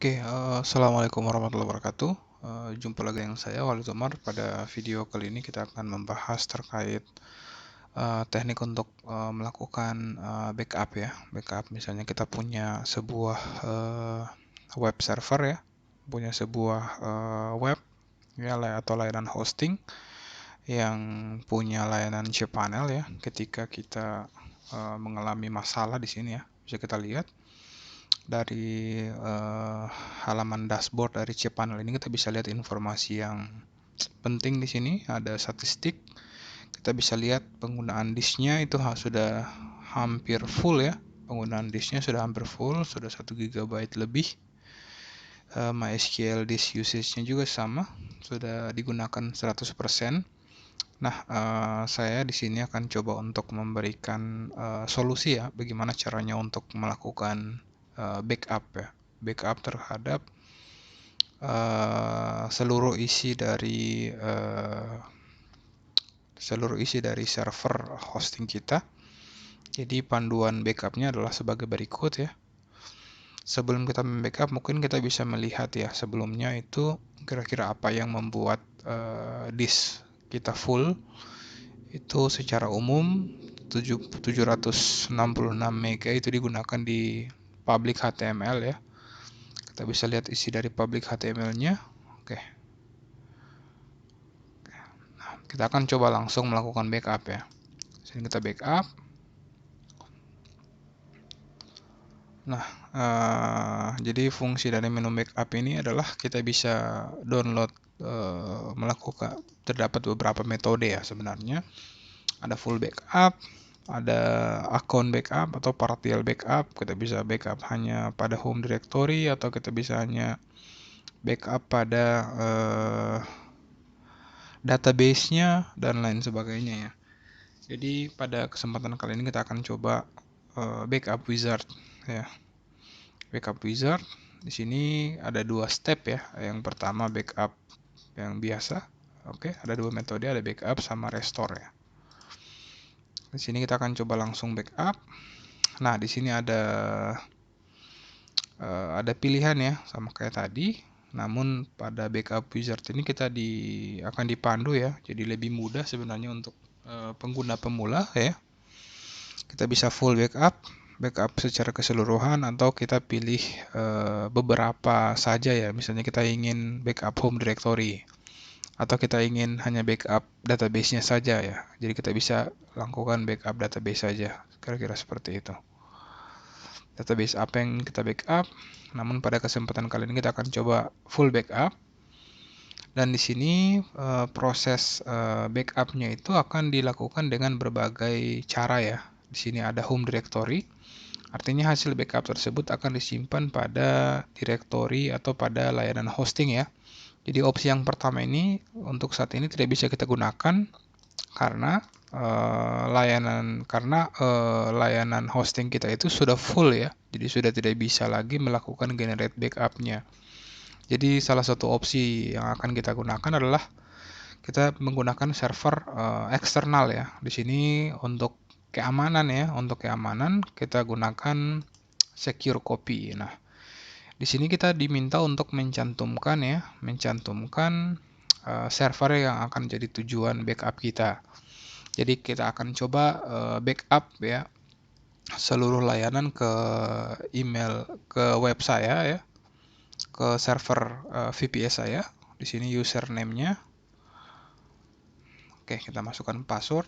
Assalamualaikum warahmatullahi wabarakatuh. Jumpa lagi dengan saya Walid Umar. Pada video kali ini kita akan membahas terkait teknik untuk melakukan backup ya. Backup misalnya kita punya sebuah web server ya, punya sebuah web ya atau layanan hosting yang punya layanan cPanel ya. Ketika kita mengalami masalah di sini ya, bisa kita lihat dari halaman dashboard dari cPanel ini kita bisa lihat informasi yang penting di sini. Ada statistik, kita bisa lihat penggunaan disknya itu sudah hampir full ya. Penggunaan disknya sudah hampir full, sudah 1 GB lebih. MySQL disk usage-nya juga sama, sudah digunakan 100%. Nah, saya di sini akan coba untuk memberikan solusi ya, bagaimana caranya untuk melakukan backup ya, backup terhadap seluruh isi dari server hosting kita. Jadi panduan backupnya adalah sebagai berikut ya. Sebelum kita membackup, mungkin kita bisa melihat ya sebelumnya itu kira-kira apa yang membuat disk kita full. Itu secara umum 766 MB itu digunakan di public HTML ya. Kita bisa lihat isi dari public HTML-nya. Oke. Nah, kita akan coba langsung melakukan backup ya. Sini kita backup. Nah, jadi fungsi dari menu backup ini adalah kita bisa download, terdapat beberapa metode ya sebenarnya. Ada full backup, ada account backup atau partial backup. Kita bisa backup hanya pada home directory atau kita bisa hanya backup pada database-nya dan lain sebagainya ya. Jadi pada kesempatan kali ini kita akan coba backup wizard ya. Backup wizard di sini ada 2 step ya. Yang pertama backup yang biasa. Oke, ada 2 metode, ada backup sama restore ya. Di sini kita akan coba langsung backup. Nah, di sini ada pilihan ya, sama kayak tadi. Namun pada backup wizard ini kita akan dipandu ya. Jadi lebih mudah sebenarnya untuk pengguna pemula ya. Kita bisa full backup secara keseluruhan atau kita pilih beberapa saja ya. Misalnya kita ingin backup home directory atau kita ingin hanya backup database-nya saja ya. Jadi kita bisa lakukan backup database saja, kira-kira seperti itu. Database apa yang kita backup? Namun pada kesempatan kali ini kita akan coba full backup. Dan di sini proses backup-nya itu akan dilakukan dengan berbagai cara ya. Di sini ada home directory. Artinya hasil backup tersebut akan disimpan pada directory atau pada layanan hosting ya. Jadi opsi yang pertama ini untuk saat ini tidak bisa kita gunakan karena layanan hosting kita itu sudah full ya. Jadi sudah tidak bisa lagi melakukan generate backup-nya. Jadi salah satu opsi yang akan kita gunakan adalah kita menggunakan server eksternal ya. Di sini untuk keamanan ya, kita gunakan secure copy. Nah, di sini kita diminta untuk mencantumkan server yang akan jadi tujuan backup kita. Jadi kita akan coba backup ya seluruh layanan ke email, ke web saya ya, ke server VPS saya. Di sini username-nya. Oke, kita masukkan password.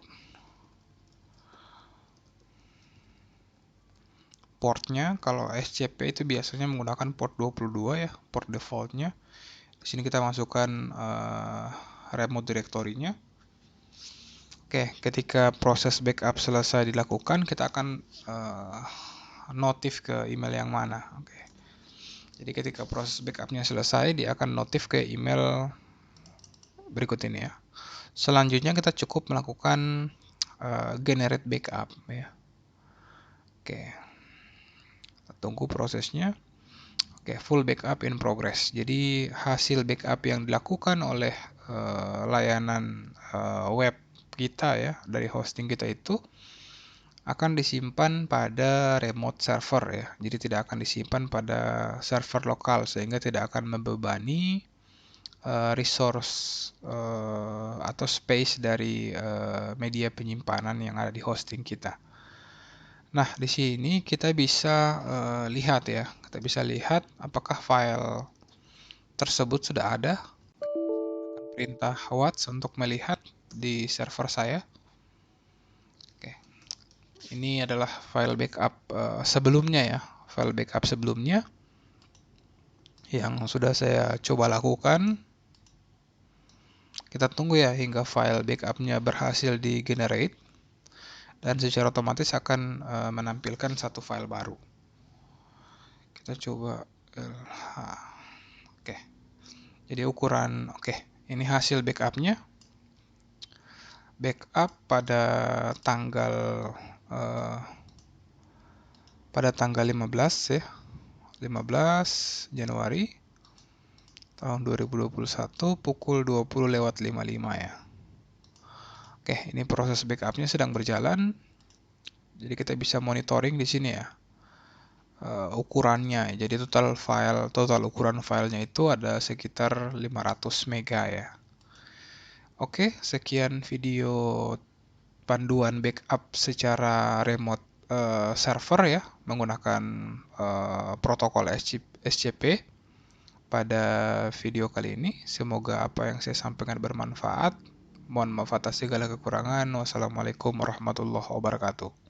Portnya kalau SCP itu biasanya menggunakan port 22 ya, port defaultnya. Di sini kita masukkan remote directory-nya. Oke, ketika proses backup selesai dilakukan, kita akan notif ke email yang mana. Oke. Jadi ketika proses backup-nya selesai, dia akan notif ke email berikut ini ya. Selanjutnya kita cukup melakukan generate backup ya. Oke. Tunggu prosesnya. Oke, full backup in progress. Jadi hasil backup yang dilakukan oleh layanan web kita ya, dari hosting kita itu akan disimpan pada remote server ya. Jadi tidak akan disimpan pada server lokal sehingga tidak akan membebani resource atau space dari media penyimpanan yang ada di hosting kita. Nah, di sini kita bisa lihat ya. Kita bisa lihat apakah file tersebut sudah ada. Perintah watch untuk melihat di server saya. Oke. Ini adalah file backup sebelumnya ya. File backup sebelumnya yang sudah saya coba lakukan. Kita tunggu ya hingga file backupnya berhasil di generate dan secara otomatis akan menampilkan satu file baru. Kita coba LH. Oke. Jadi ukuran ini hasil backupnya. Backup pada tanggal 15 ya. 15 Januari tahun 2021 pukul 20.55 ya. Oke, ini proses backupnya sedang berjalan. Jadi kita bisa monitoring di sini ya. Ukurannya. Jadi total ukuran filenya itu ada sekitar 500 mega ya. Oke, sekian video panduan backup secara remote server ya menggunakan protokol SCP pada video kali ini. Semoga apa yang saya sampaikan bermanfaat. Mohon maaf atas segala kekurangan. Wassalamualaikum warahmatullahi wabarakatuh.